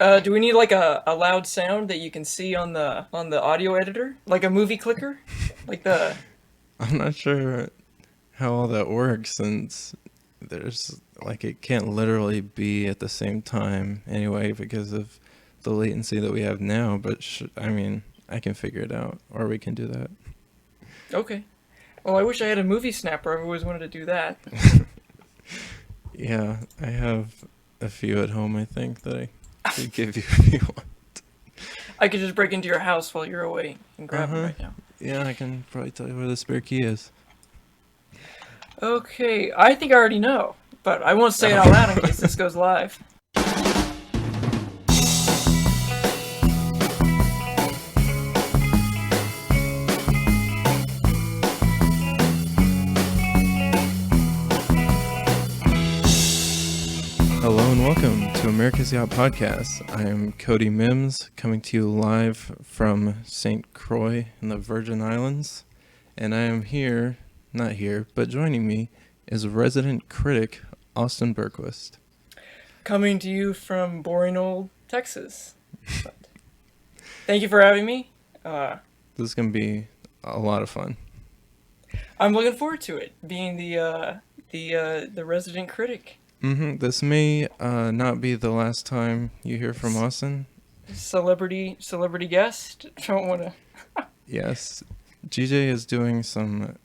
Do we need like a loud sound that you can see on the audio editor, like a movie clicker, like the? I'm not sure how all that works since there's like it can't literally be at the same time anyway because of the latency that we have now. But I mean, I can figure it out, or we can do that. Okay. Well, I wish I had a movie snapper. I've always wanted to do that. Yeah, I have a few at home. I think that I could give you if you want. I could just break into your house while you're away and Uh grab them huh. right now. Yeah, I can probably tell you where the spare key is. Okay, I think I already know, but I won't say it out loud in Oh. case this goes live. Hello and welcome to America's Yacht Podcast. I am Cody Mims, coming to you live from St. Croix in the Virgin Islands. And I am here, not here, but joining me is resident critic Austin Berquist. Coming to you from boring old Texas. But thank you for having me. This is going to be a lot of fun. I'm looking forward to it, being the resident critic. This may not be the last time you hear from S- Austin. celebrity guest. Don't want to. Yes, GJ is doing some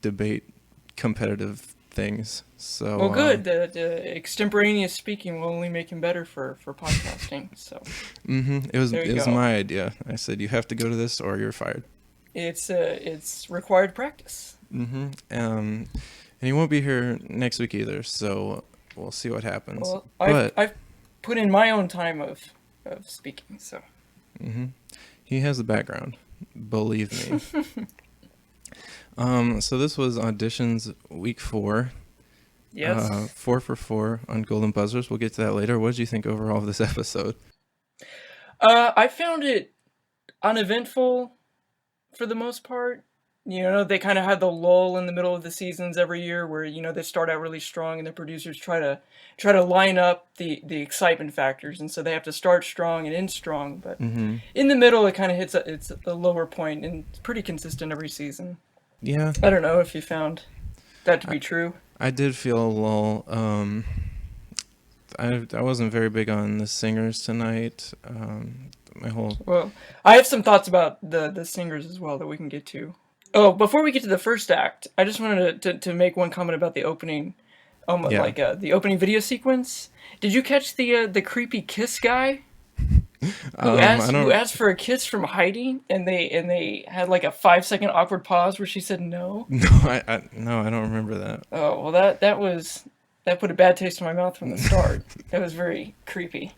debate competitive things. So Well, good. The extemporaneous speaking will only make him better for podcasting. So It was there you it was go. my idea. I said you have to go to this or you're fired. It's required practice. And he won't be here next week either. So we'll see what happens. Well, I've But I've put in my own time of speaking. So hmm he has the background. Believe me. So this was auditions week 4. yes. 4 for 4 on Golden Buzzers. We'll get to that later. What did you think overall of this episode? I found it uneventful for the most part. You know, they kind of had the lull in the middle of the seasons every year, where they start out really strong, and the producers try to line up the excitement factors, and so they have to start strong and end strong. But hmm in the middle, it kind of hits it's a lower point, and it's pretty consistent every season. Yeah, I don't know if you found that to I, be true. I did feel a lull. I wasn't very big on the singers tonight. My whole Well, I have some thoughts about the singers as well that we can get to. Oh, before we get to the first act, I just wanted to make one comment about the opening, yeah. the opening video sequence. Did you catch the creepy kiss guy who I asked who don't. asked for a kiss from Heidi, and they had like a 5 second awkward pause where she said no? No, no, I don't remember that. Oh well, that put a bad taste in my mouth from the start. That was very creepy.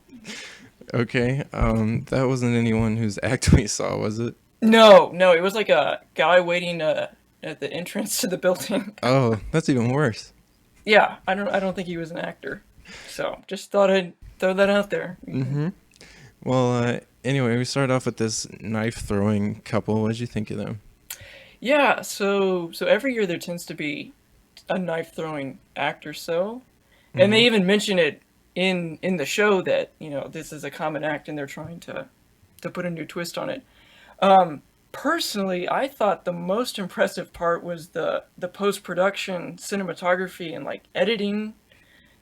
Okay. That wasn't anyone whose act we saw, was it? No, no, it was like a guy waiting at the entrance to the building. Oh, that's even worse. Yeah, I don't think he was an actor. So just thought I'd throw that out there. Mm-hmm. Well, anyway, we started off with this knife throwing couple. What did you think of them? Yeah, so every year there tends to be a knife throwing act or so, and Mm-hmm. they even mention it in the show that this is a common act and they're trying to put a new twist on it. Personally, I thought the most impressive part was the post production cinematography and like editing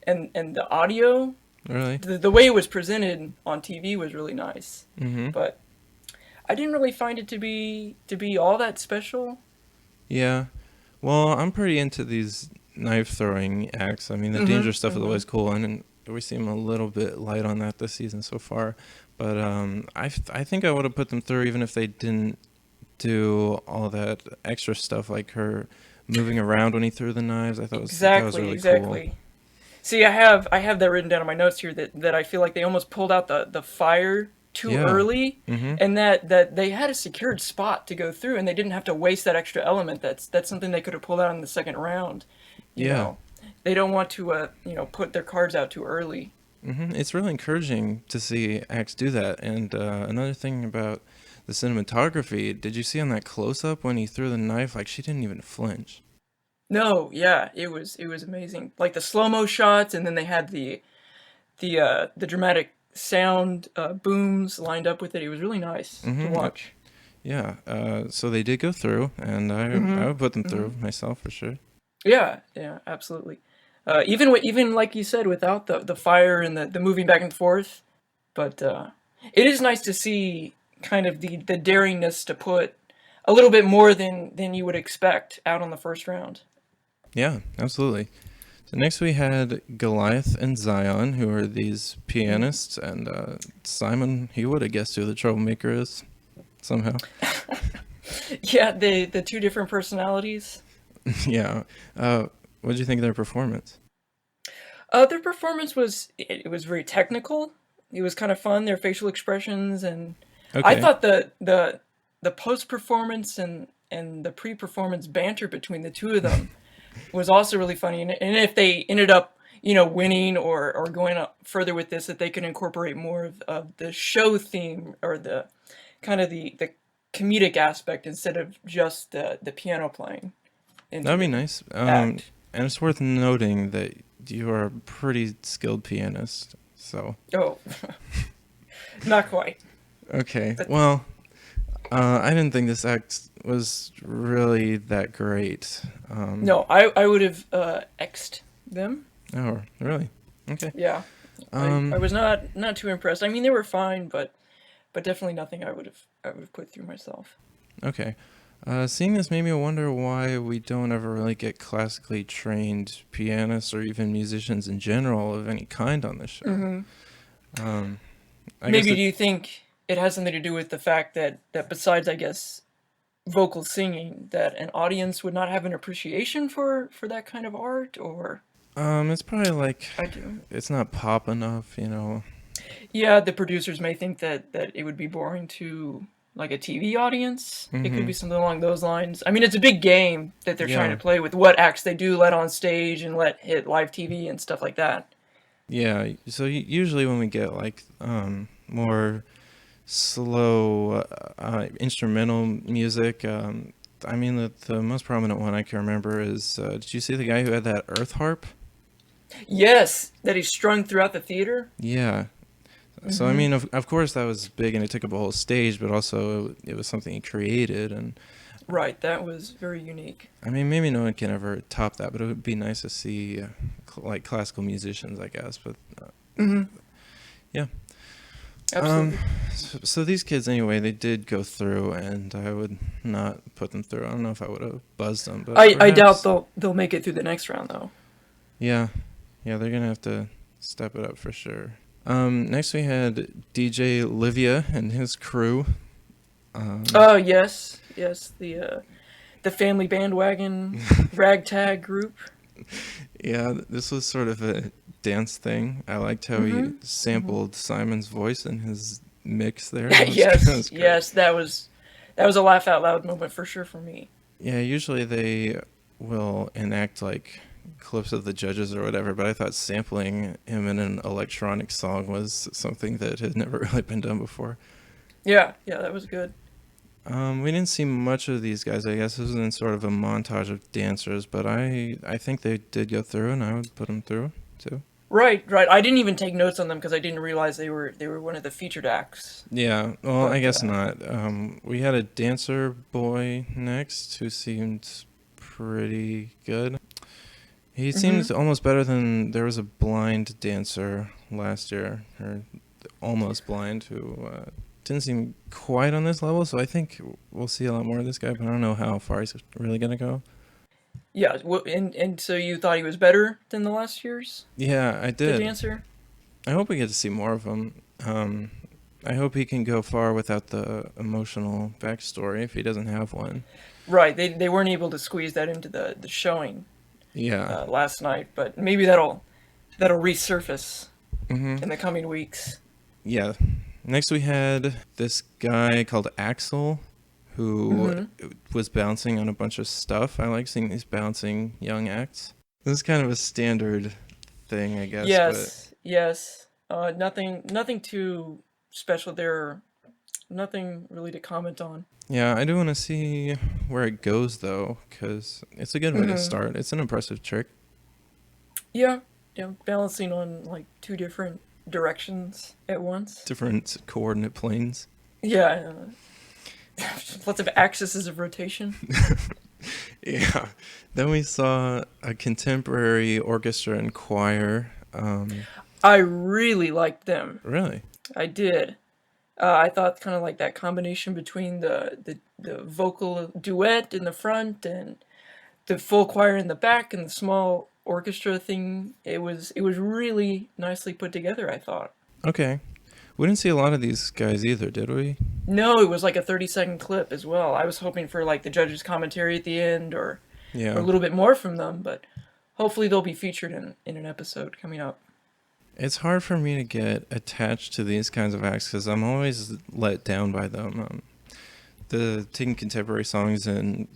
and the audio. Really? The way it was presented on TV was really nice, Mm-hmm. but I didn't really find it to be all that special. Yeah. Well, I'm pretty into these knife throwing acts. I mean, the Mhm. dangerous stuff is Mhm. always cool, and we seem a little bit light on that this season so far. But I think I would have put them through even if they didn't do all that extra stuff like her moving around when he threw the knives. I thought that was Exactly, really cool. exactly. See, I have that written down in my notes here that I feel like they almost pulled out the fire too Yeah. early, Mm-hmm. and that they had a secured spot to go through, and they didn't have to waste that extra element. That's something they could have pulled out in the second round. You Yeah. know, they don't want to put their cards out too early. It's really encouraging to see acts do that. And another thing about the cinematography, did you see on that close up when he threw the knife? Like she didn't even flinch. No, yeah, it was amazing. Like the slow mo shots, and then they had the dramatic sound booms lined up with it. It was really nice to Mm-hmm. watch. Yeah. So they did go through, and I Hmm. would put them Hmm. through myself for sure. Yeah, yeah, absolutely. Even like you said, without the fire and the moving back and forth, but it is nice to see kind of the daringness to put a little bit more than you would expect out on the first round. Yeah, absolutely. So next we had Goliath and Zion, who are these Mhm. pianists, and Simon, he would have guessed who the troublemaker is somehow. Yeah, the two different personalities. Yeah. Uh, what did you think of their performance? Their performance it was very technical. It was kind of fun. Their facial expressions, and I Okay. thought the post performance and the pre performance banter between the two of them was also really funny. And if they ended up, winning or going up further with this, that they could incorporate more of the show theme or the kind of the comedic aspect instead of just the piano playing into That'd be the nice. act. And it's worth noting that you are a pretty skilled pianist. So, Oh, not quite. okay. But Well, I didn't think this act was really that great. no, I would have X'd them. Oh, really? Okay. Yeah, I Um, was not too impressed. I mean, they were fine, but definitely nothing I would have put through myself. okay. Seeing this made me wonder why we don't ever really get classically trained pianists or even musicians in general of any kind on this show. Hmm. Um, I guess Maybe it, do you think it has something to do with the fact that besides, I guess, vocal singing, that an audience would not have an appreciation for that kind of art, or it's probably like I do. it's not pop enough, you know. Yeah, the producers may think that it would be boring to like a TV audience. It could Mm-hmm. be something along those lines. I mean, it's a big game that they're trying Yeah, to play with what acts they do let on stage and let hit live TV and stuff like that. yeah. So usually when we get like more slow instrumental music, I mean the most prominent one I can remember is did you see the guy who had that earth harp? Yes, that he's strung throughout the theater. Yeah. So I Hmm. mean, of course that was big and it took up a whole stage, but also it was something he created, and Right, that was very unique. I mean maybe no one can ever top that, but it would be nice to see like classical musicians, I guess. But Hmm. yeah. Um, Absolutely. so these kids anyway, they did go through, and I would not put them through. I don't know if I would have buzzed them, but I doubt perhaps. they'll make it through the next round though. Yeah, yeah, they're gonna have to step it up for sure. Next we had DJ Livia and his crew. Um, Oh yes, yes, the family bandwagon ragtag group. yeah, this was sort of a dance thing. I liked how he Hmm. Hmm. sampled Simon's voice in his mix there. That Yes, was great. yes, that was a laugh out loud moment for sure for me. Yeah, usually they will enact like clips of the judges or whatever, but I thought sampling him in an electronic song was something that had never really been done before. Yeah, yeah, that was good. We didn't see much of these guys. I guess this was in sort of a montage of dancers, but I think they did go through, and I would put them through too. Right, right. I didn't even take notes on them because I didn't realize they were one of the featured acts. Yeah, well, I But guess not. We had a dancer boy next who seemed pretty good. He hmm. seemed almost better than there was a blind dancer last year, or almost blind, who didn't seem quite on this level. So I think we'll see a lot more of this guy, but I don't know how far he's really gonna go. Yeah, and so you thought he was better than the last year's Yeah, I the did. dancer? I hope we get to see more of him. I hope he can go far without the emotional backstory if he doesn't have one. Right, they weren't able to squeeze that into the showing Yeah. last night, but maybe that'll resurface Mhm. in the coming weeks. Yeah. Next we had this guy called Axel who Hmm. was bouncing on a bunch of stuff. I like seeing these bouncing young acts. This is kind of a standard thing, I guess, but Yes, yes. Nothing too special there. Nothing really to comment on. yeah, I do want to see where it goes though, because it's a good way to Hmm. start. It's an impressive trick. Yeah, yeah. Balancing on like two different directions at once. Different coordinate planes. Yeah, lots of axes of rotation. Yeah. Then we saw a contemporary orchestra and choir. I really liked them. Really? I did. I thought kind of like that combination between the vocal duet in the front and the full choir in the back and the small orchestra thing. It was really nicely put together, I thought. Okay. We didn't see a lot of these guys either, did we? No, it was like a 30-second clip as well. I was hoping for like the judges' commentary at the end or a Yeah. little bit more from them, but hopefully they'll be featured in an episode coming up. It's hard for me to get attached to these kinds of acts because I'm always let down by them. The taking contemporary songs and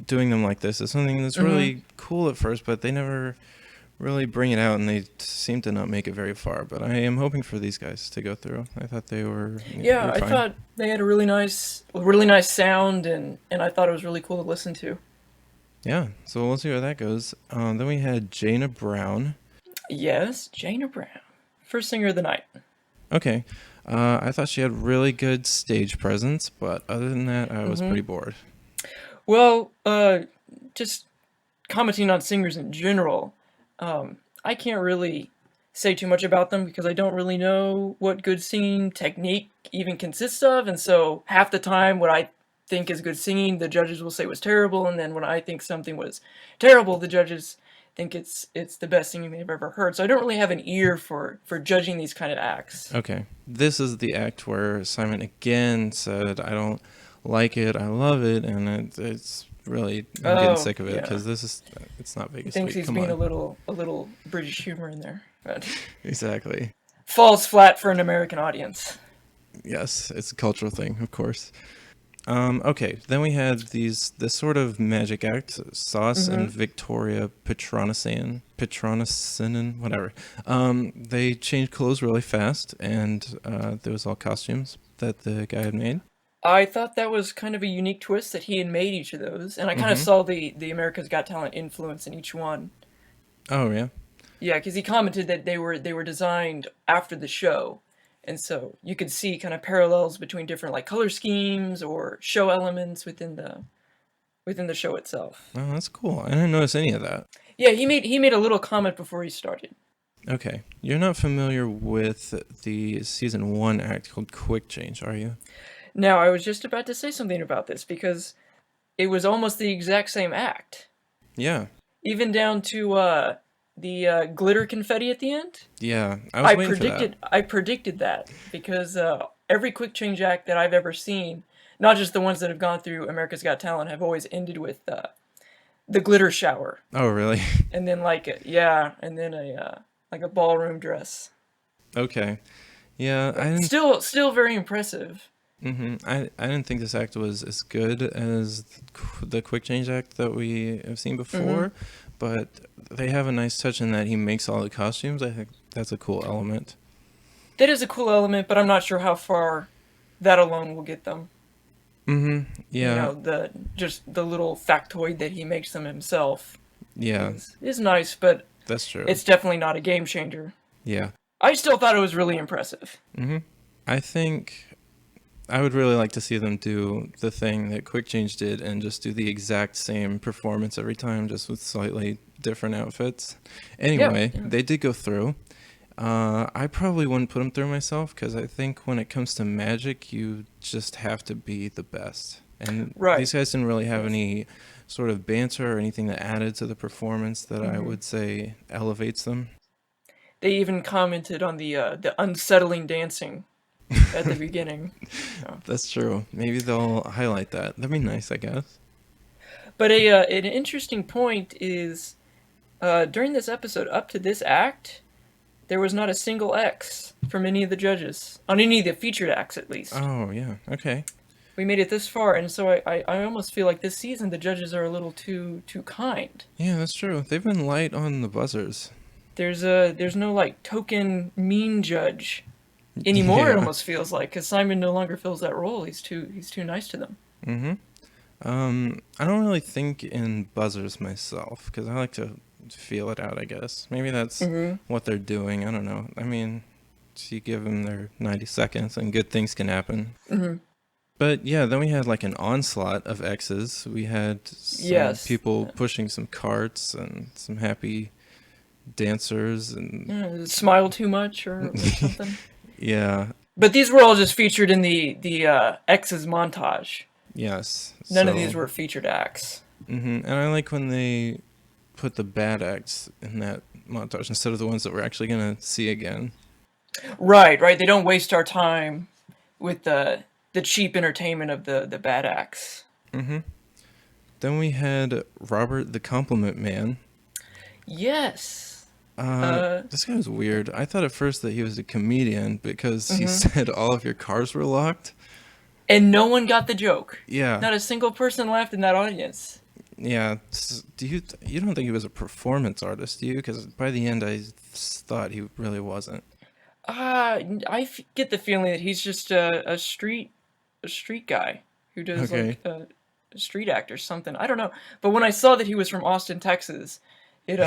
doing them like this is something that's really cool at first, but they never really bring it out, and they seem to not make it very far. But I am hoping for these guys to go through. I thought they were Yeah, I fine. thought they had a really nice sound, and I thought it was really cool to listen to. Yeah, so we'll see where that goes. Then we had Jana Brown. Yes, Jana Brown, first singer of the night. Okay, I thought she had really good stage presence, but other than that, I was pretty bored. Well, just commenting on singers in general, I can't really say too much about them because I don't really know what good singing technique even consists of, and so half the time what I think is good singing, the judges will say was terrible, and then when I think something was terrible, the judges think it's the best singing they've ever heard. So I don't really have an ear for judging these kind of acts. Okay, this is the act where Simon again said, "I don't like it, I love it," and it's really I'm getting sick of it Yeah. because it's not He Vegas thinks week. he's Come being on, a little British humor in there, but exactly. falls flat for an American audience. Yes, it's a cultural thing, of course. Okay, then we had this sort of magic act, Sauce and Victoria Petronisanen, whatever. They changed clothes really fast, and there was all costumes that the guy had made. I thought that was kind of a unique twist that he had made each of those, and I kind of saw the America's Got Talent influence in each one. Oh yeah, Yeah, because he commented that they were designed after the show, and so you could see kind of parallels between different like color schemes or show elements within the show itself. oh that's cool. I didn't notice any of that. Yeah, he made a little comment before he started. Okay, you're not familiar with the season 1 act called Quick Change, are you? Now, I was just about to say something about this because it was almost the exact same act, Yeah, even down to the glitter confetti at the end. yeah. I was waiting for that. I predicted that because every quick change act that I've ever seen, not just the ones that have gone through America's Got Talent, have always ended with the glitter shower, Oh really? and then and then a like a ballroom dress. Okay. Yeah, I didn't Still very impressive. I didn't think this act was as good as the Quick Change act that we have seen before, but they have a nice touch in that he makes all the costumes. I think that's a cool element. That is a cool element, but I'm not sure how far that alone will get them. Yeah, Just the little factoid that he makes them himself yeah, is nice, but that's true. it's definitely not a game changer. Yeah. I still thought it was really impressive. I think I would really like to see them do the thing that Quick Change did and just do the exact same performance every time, just with slightly different outfits. Anyway, Yeah. they did go through. I probably wouldn't put them through myself because I think when it comes to magic, you just have to be the best. And Right. these guys didn't really have any sort of banter or anything that added to the performance that I would say elevates them. They even commented on the unsettling dancing at the beginning. So. That's true. Maybe they'll highlight that. That'd be nice, I guess. But an interesting point is during this episode, up to this act, there was not a single X from any of the judges on any of the featured acts, at least. Oh, yeah. Okay. We made it this far, and so I almost feel like this season the judges are a little too kind. Yeah, that's true. They've been light on the buzzers. There's no like token mean judge anymore. It Yeah. almost feels like because Simon no longer fills that role. He's too nice to them. I don't really think in buzzers myself because I like to feel it out, I guess. Maybe that's what they're doing. I don't know. I mean, you give them their 90 seconds and good things can happen. Hmm. But yeah, then we had like an onslaught of X's. We had some Yes. people pushing some carts and some happy dancers and Smile too much or something. yeah, But these were all just featured in the X's montage. yes. None of these So, were featured acts. and I like when they put the bad acts in that montage instead of the ones that we're actually gonna see again. Right, right. They don't waste our time with the cheap entertainment of the bad acts. hmm Then we had Robert the Compliment Man. Yes. Uh. This guy was weird. I thought at first that he was a comedian because he Hmm. said all of your cars were locked. And no one got the joke. Yeah, Not a single person laughed in that audience. yeah. Do you don't think he was a performance artist, do you? Because by the end, I thought he really wasn't. Get the feeling that he's just a street guy who does Okay, like a street act or something. I don't know. But when I saw that he was from Austin, Texas, it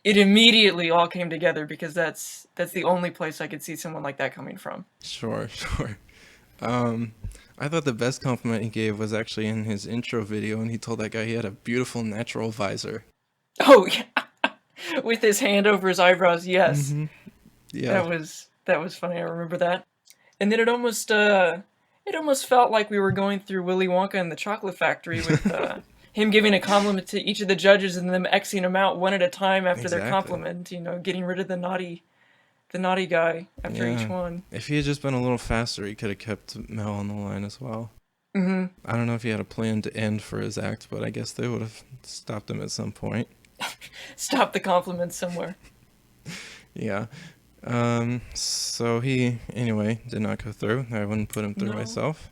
it immediately all came together because that's the only place I could see someone like that coming from. sure, sure. Um, I thought the best compliment he gave was actually in his intro video, and he told that guy he had a beautiful natural visor. Oh yeah, with his hand over his eyebrows. Yes, hmm Yeah, that was funny. I remember that. And then it almost felt like we were going through Willy Wonka and the Chocolate Factory with him giving a compliment to each of the judges and them Xing them out one at a time after their exactly. compliment. Getting rid of the naughty guy after each Yeah. one. If he had just been a little faster, he could have kept Mel on the line as well. Hmm. I don't know if he had a plan to end for his act, but I guess they would have stopped him at some point. Stop the compliments somewhere. Yeah. So he, anyway, did not go through. I wouldn't put him through No. myself.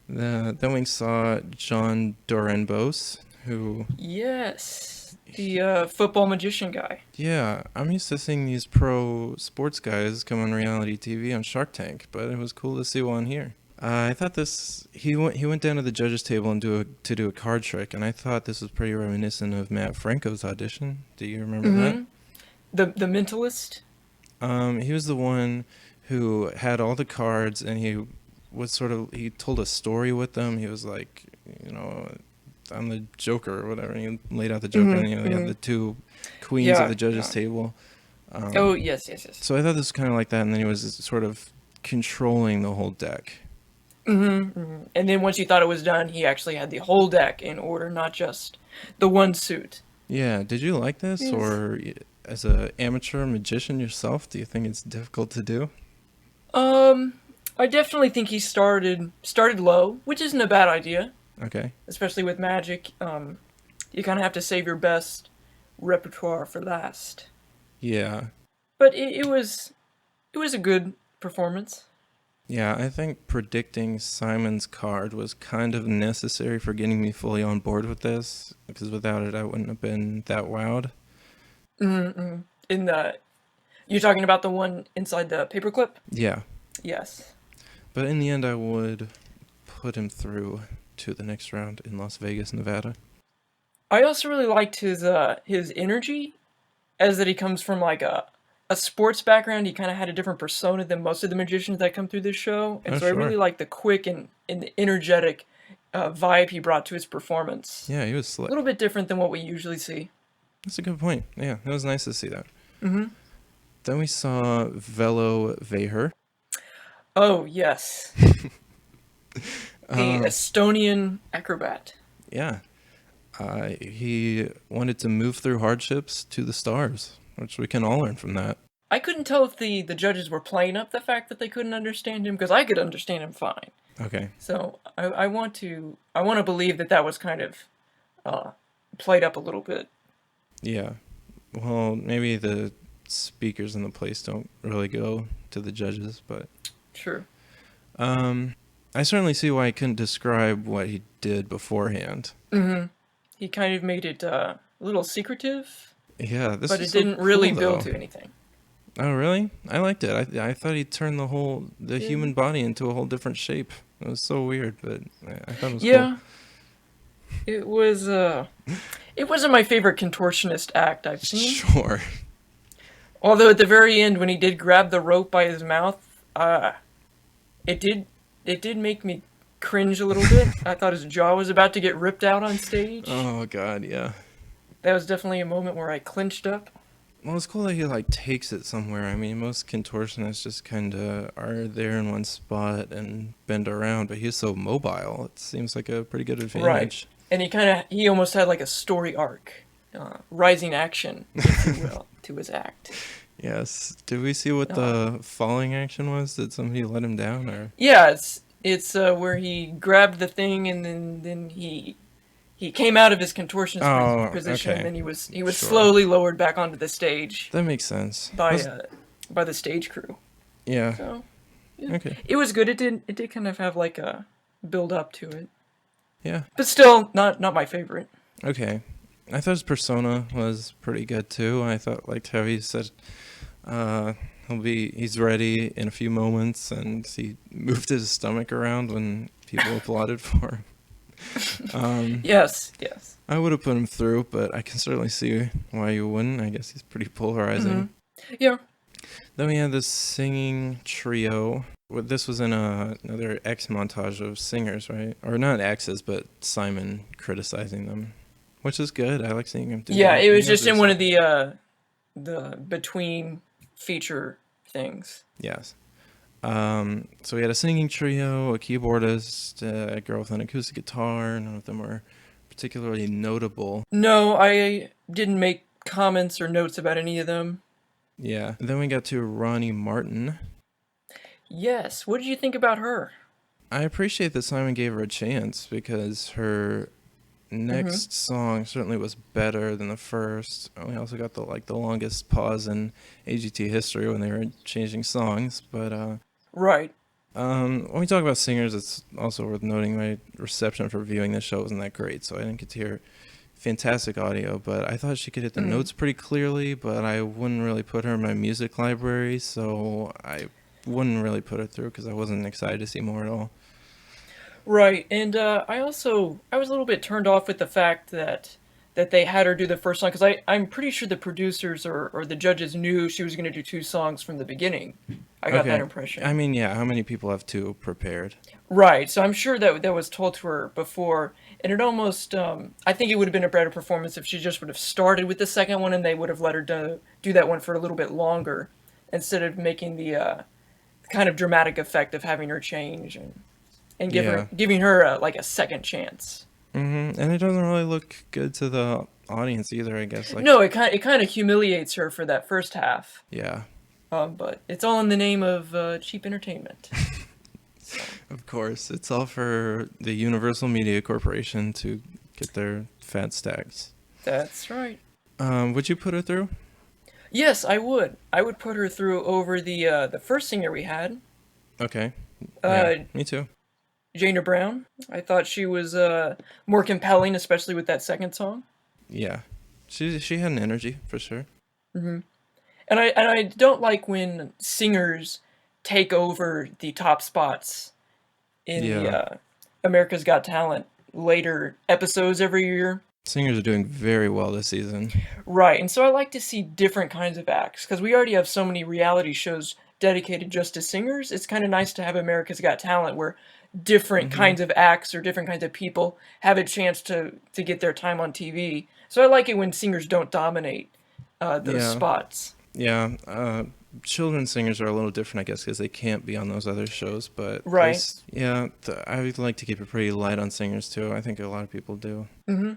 Then we saw John Dorenbos, who, Yes, the football magician guy. yeah, I'm used to seeing these pro sports guys come on reality TV on Shark Tank, but it was cool to see one here. I thought this he went down to the judges table and do a card trick, and I thought this was pretty reminiscent of Matt Franco's audition. Do you remember that? Hmm. The mentalist. He was the one who had all the cards, and he told a story with them. He was like, you know, I'm the Joker or whatever. And he laid out the Joker, Hmm. and he had Hmm. the two queens of Yeah. the judges Yeah. table. Oh Um, yes, yes, yes. so I thought this was kind of like that, and then he was sort of controlling the whole deck. Hmm. Hmm. And then once you thought it was done, he actually had the whole deck in order, not just the one suit. Yeah, did you like this, Yes. or as a amateur magician yourself, do you think it's difficult to do? Um, I definitely think he started low, which isn't a bad idea, Okay. especially with magic. You kind of have to save your best repertoire for last. Yeah. But it was a good performance. Yeah, I think predicting Simon's card was kind of necessary for getting me fully on board with this, because without it, I wouldn't have been that wowed. Mm-hmm. In the You're talking about the one inside the paperclip? Yeah. Yes. But in the end, I would put him through to the next round in Las Vegas, Nevada. I also really liked his energy, as that he comes from like a sports background. He kind of had a different persona than most of the magicians that come through this show, and Oh, so I really sure. liked the quick and the energetic vibe he brought to his performance. Yeah, he was A little slick. bit different than what we usually see. That's a good point. Yeah, it was nice to see that. Hmm. Then we saw Velo Veher. Oh yes, the Uh, Estonian acrobat. yeah. He wanted to move through hardships to the stars, which we can all learn from that. I couldn't tell if the judges were playing up the fact that they couldn't understand him because I could understand him fine. Okay. So I want to believe that that was kind of uh, played up a little bit. Yeah. Well, maybe the speakers in the place don't really go to the judges, but True. um, I certainly see why I couldn't describe what he did beforehand. Hmm. He kind of made it a little secretive, Yeah, this but is it so didn't really cool build though. to anything. Oh, really? I liked it. I thought he turned the Yeah. human body into a whole different shape. It was so weird, but I thought it was cool. Yeah, it was. It wasn't my favorite contortionist act I've seen. Sure. Although at the very end, when he did grab the rope by his mouth, it did it did make me cringe a little bit. I thought his jaw was about to get ripped out on stage. Oh God, yeah. That was definitely a moment where I clinched up. Well, it's cool that he like takes it somewhere. I mean, most contortionists just kind of are there in one spot and bend around, but he's so mobile. It seems like a pretty good Right. advantage. And he almost had like a story arc, rising action, if you will, to his act. Yes. Did we see what Uh, the falling action was? Did somebody let him down or? yeah, it's where he grabbed the thing and then he came out of his contortionist Oh, position and okay. then he was Sure. slowly lowered back onto the stage That makes sense. by That's, uh, by the stage crew. yeah. So yeah, Okay. it was good. It did kind of have like a build up to it, Yeah. but still not my favorite. Okay. I thought his persona was pretty good too. I thought like how he said uh he's ready in a few moments and he moved his stomach around when people applauded for him. Yes, yes. I would have put him through, but I can certainly see why you wouldn't. I guess he's pretty Hmm. polarizing. Yeah. Then we had this singing trio. This was in another X montage of singers, right? Or not X's, but Simon criticizing them, which is good. I like seeing him do Yeah, that. it He was knows just what in he's one of doing. the between feature things. Yes. So we had a singing trio, a keyboardist, a girl with an acoustic guitar. None of them were particularly notable. No, I didn't make comments or notes about any of them. Yeah. Then we got to Ronnie Martin. Yes, what did you think about her? I appreciate that Simon gave her a chance because her Hmm. next song certainly was better than the first. We also got the longest pause in AGT history when they were changing songs. But Right. when we talk about singers, it's also worth noting my reception for viewing this show wasn't that great, so I didn't get to hear fantastic audio. But I thought she could hit the Mm. notes pretty clearly, but I wouldn't really put her in my music library, so I wouldn't really put her through because I wasn't excited to see more at all. Right, and I was a little bit turned off with the fact that they had her do the first song because I'm pretty sure the producers or the judges knew she was going to do two songs from the beginning. I got that Okay. I impression. mean, yeah, how many people have two prepared? Right, so I'm sure that was told to her before, and it almost I think it would have been a better performance if she just would have started with the second one and they would have let her do that one for a little bit longer instead of making the kind of dramatic effect of having her change and Yeah. giving her like a second chance. And it doesn't really look good to the audience either, I guess. Like, No, it kind of humiliates her for that first half, yeah, but it's all in the name of cheap entertainment. So of course. It's all for the Universal Media Corporation to get their fat stacks. that's right. Would you put her through? Yes, I would. I would put her through over the first singer we had, Okay. Yeah, uh, me too. Jana Brown. I thought she was more compelling, especially with that second song. Yeah. She had an energy for sure. Hmm. And I don't like when singers take over the top spots in the Yeah. America's Got Talent later episodes every year. Singers are doing very well this season. Right, and so I like to see different kinds of acts because we already have so many reality shows dedicated just to singers. It's kind of nice to have America's Got Talent where different Hmm. kinds of acts or different kinds of people have a chance to get their time on TV. So I like it when singers don't dominate those Yeah. spots. Yeah. Children's singers are a little different, I guess, because they can't be on those other shows. But Right. I would like to keep it pretty light on singers too. I think a lot of people do. Hmm.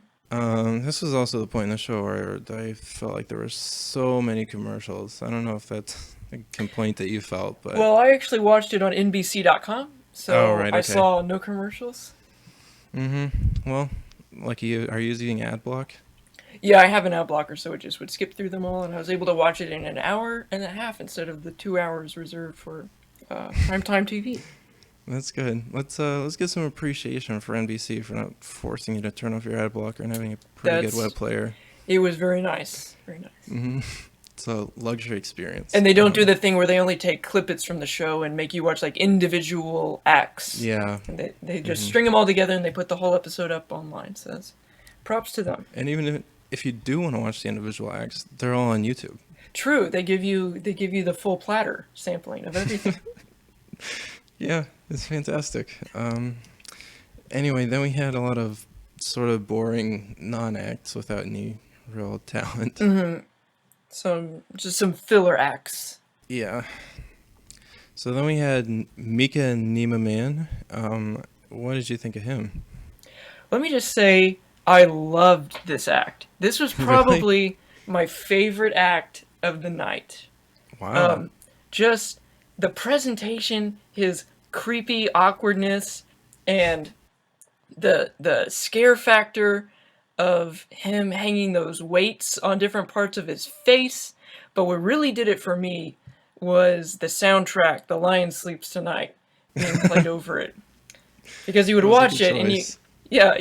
This was also the point in the show where I felt like there were so many commercials. I don't know if that's a complaint that you felt, but Well, I actually watched it on NBC.com, oh so right, I okay. saw no commercials. Well, lucky you. Are you using ad block? Yeah, I have an ad blocker, so it just would skip through them all, and I was able to watch it in an hour and a half instead of the 2 hours reserved for primetime TV. That's good. Let's get some appreciation for NBC for not forcing you to turn off your ad blocker and having a pretty good web That's player. It was very nice, very nice. hmm It's a luxury experience. And they don't do the thing where they only take clippets from the show and make you watch like individual acts, Yeah. and they just hmm string them all together and they put the whole episode up online. So that's props to them. And even if you do want to watch the individual acts, they're all on YouTube. True, they give you the full platter sampling of everything. Yeah, it's fantastic. Anyway, then we had a lot of sort of boring non-acts without any real talent. Just some filler acts. Yeah. So then we had Mika Nima Man. What did you think of him? Let me just say, I loved this act. This was Really? probably my favorite act of the night. Wow. Um, just the presentation, his creepy awkwardness, and the scare factor of him hanging those weights on different parts of his face. But what really did it for me was the soundtrack, "The Lion Sleeps Tonight," being played over it. Because you would That was a watch good it and choice.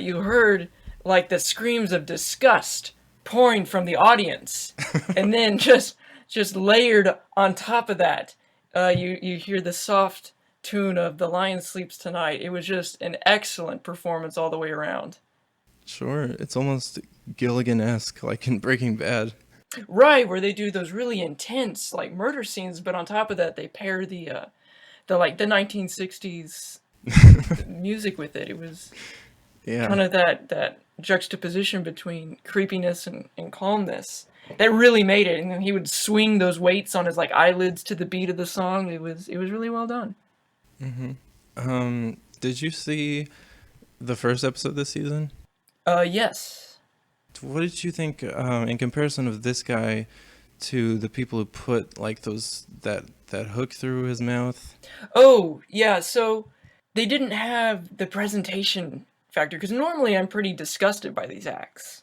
you heard like the screams of disgust pouring from the audience, and then just layered on top of that, you hear the soft tune of "The Lion Sleeps Tonight." It was just an excellent performance all the way around. Sure, it's almost Gilligan-esque, like in Breaking Bad. Right, where they do those really intense like murder scenes, but on top of that they pair the 1960s music with it. It was Yeah. kind of that juxtaposition between creepiness and calmness that really made it. And then he would swing those weights on his like eyelids to the beat of the song. It was really well done. Did you see the first episode this season? Yes. What did you think in comparison of this guy to the people who put like that hook through his mouth? Oh yeah. So they didn't have the presentation factor because normally I'm pretty disgusted by these acts,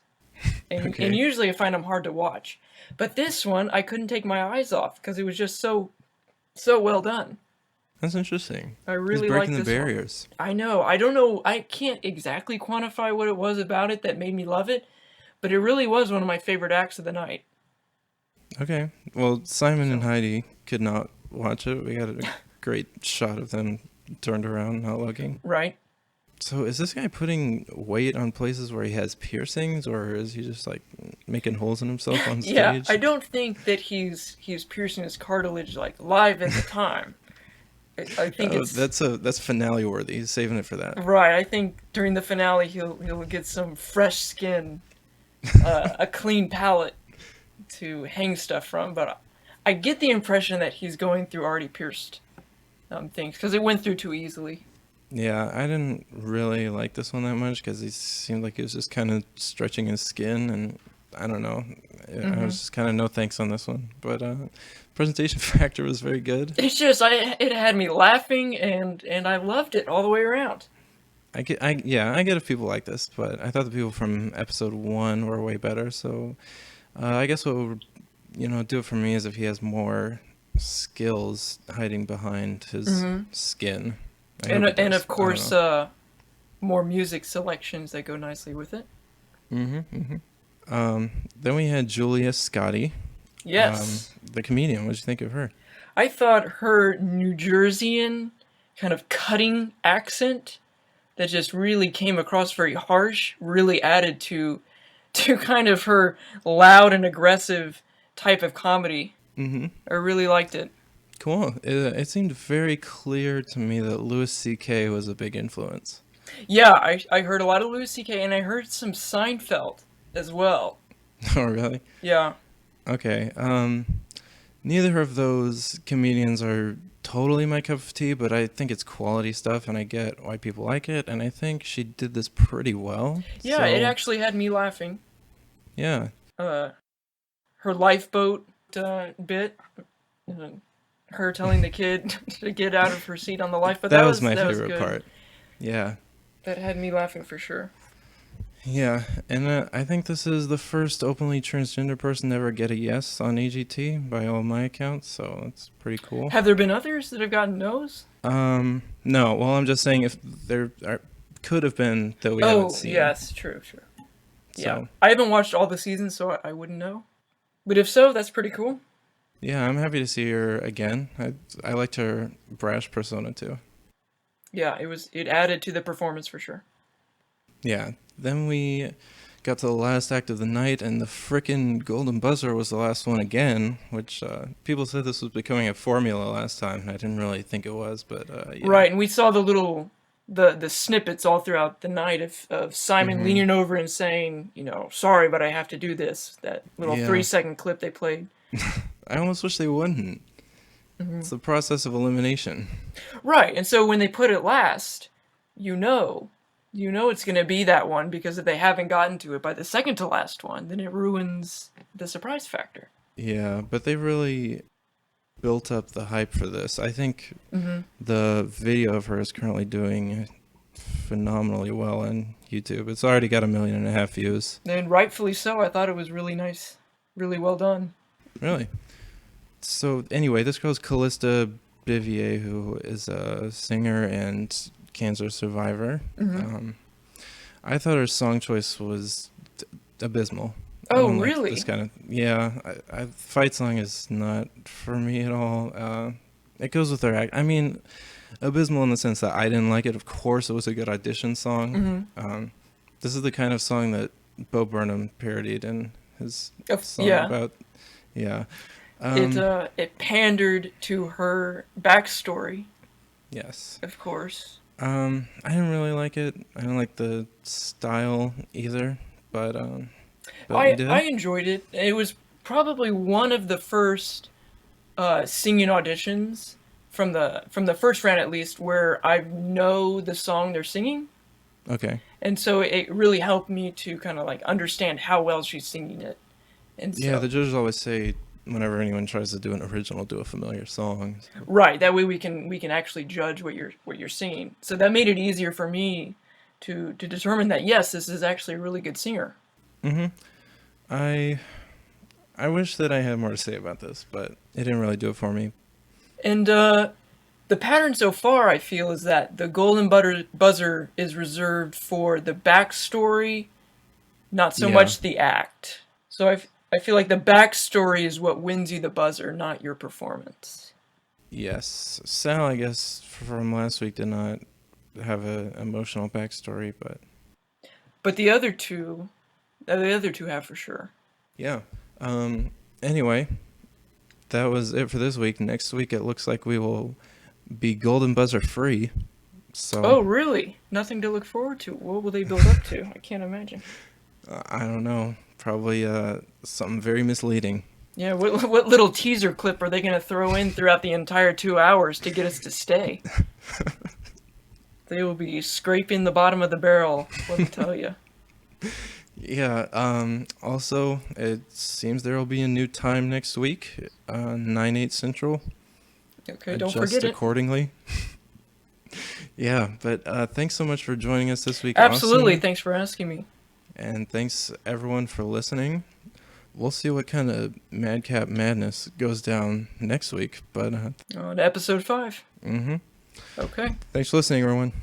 and Okay, usually I find them hard to watch. But this one I couldn't take my eyes off because it was just so well done. that's interesting. I He's really like breaking the this one. barriers. I know. I don't know. I can't exactly quantify what it was about it that made me love it, but it really was one of my favorite acts of the night. Okay, well, Simon and So, Heidi could not watch it. We got a great shot of them turned around, not looking. right? So is this guy putting weight on places where he has piercings, or is he just like making holes in himself on Yeah, stage? I don't think that he's piercing his cartilage like live at the time. I think Oh, it's that's finale worthy. He's saving it for that. right. I think during the finale he'll get some fresh skin, a clean palate to hang stuff from. But I get the impression that he's going through already pierced things because it went through too easily. Yeah, I didn't really like this one that much because he seemed like he was just kind of stretching his skin, and I don't know. I Hmm. was just kind of no thanks on this one. But presentation factor was very good. It's just it had me laughing and I loved it all the way around. I get if people like this, but I thought the people from episode one were way better. So I guess what would do it for me is if he has more skills hiding behind his Hmm. skin. I And hope he and does. of I don't course know. more music selections that go nicely with it. Then we had Julia Scotti, Yes. the comedian. What did you think of her? I thought her New Jerseyan kind of cutting accent that just really came across very harsh really added to kind of her loud and aggressive type of comedy. I really liked it. Cool. It seemed very clear to me that Louis C.K. was a big influence. Yeah, I heard a lot of Louis C.K. and I heard some Seinfeld as well. Oh, really? Yeah. Okay. Neither of those comedians are totally my cup of tea, but I think it's quality stuff, and I get why people like it, and I think she did this pretty well. Yeah, it So, actually had me laughing. yeah, Uh, her lifeboat bit, uh, her telling the kid to get out of her seat on the lifeboat. that That was was my that was favorite good. part. Yeah. That had me laughing for sure. Yeah, and I think this is the first openly transgender person to ever get a yes on AGT by all my accounts, so that's pretty cool. Have there been others that have gotten no's? No, well, I'm just saying if there could have been that we haven't Oh, seen. yes, true, true. Yeah, So, I haven't watched all the seasons, so I wouldn't know. But if so, that's pretty cool. yeah, I'm happy to see her again. I liked her brash persona too. Yeah, it added to the performance for sure. Yeah. Then we got to the last act of the night, and the frickin' golden buzzer was the last one again, which people said this was becoming a formula last time, and I didn't really think it was, but yeah. Right, and we saw the snippets all throughout the night of Simon leaning over and saying, sorry, but I have to do this. That little 3-second clip they played. I almost wish they wouldn't. It's the process of elimination. Right, and so when they put it last, you know it's going to be that one, because if they haven't gotten to it by the second to last one, then it ruins the surprise factor. Yeah, but they really built up the hype for this. I think the video of her is currently doing phenomenally well on YouTube. It's already got 1.5 million views. And rightfully so. I thought it was really nice. Really well done. Really? So anyway, this girl's Callista Bivier, who is a singer and cancer survivor. I thought her song choice was abysmal. Oh, really? This kind of fight song is not for me at all. It goes with her act. I mean, abysmal in the sense that I didn't like it. Of course, it was a good audition song. This is the kind of song that Bo Burnham parodied in his song about. Yeah. It pandered to her backstory. Yes. Of course. I didn't really like it. I don't like the style either, but I enjoyed it. It was probably one of the first singing auditions from the first round, at least, where I know the song they're singing. Okay. And so it really helped me to kind of like understand how well she's singing it. And so, yeah, the judges always say whenever anyone tries to do an original, do a familiar song. So. Right. That way we can actually judge what you're singing. So that made it easier for me to determine that yes, this is actually a really good singer. I wish that I had more to say about this, but it didn't really do it for me. And the pattern so far, I feel, is that the golden buzzer is reserved for the backstory, not so much the act. So I feel like the backstory is what wins you the buzzer, not your performance. Yes. Sal, I guess, from last week did not have an emotional backstory, but the other two have for sure. Yeah. Anyway, that was it for this week. Next week, it looks like we will be golden buzzer free. So. Oh, really? Nothing to look forward to. What will they build up to? I can't imagine. I don't know. Probably something very misleading. Yeah, what little teaser clip are they going to throw in throughout the entire 2 hours to get us to stay? They will be scraping the bottom of the barrel, let me tell you. Yeah, also, it seems there will be a new time next week, 9/8 Central. Okay, don't forget it. Adjust accordingly. Yeah, but thanks so much for joining us this week. Absolutely, Austin. Thanks for asking me. And thanks, everyone, for listening. We'll see what kind of madcap madness goes down next week, but... On episode 5. Mm-hmm. Okay. Thanks for listening, everyone.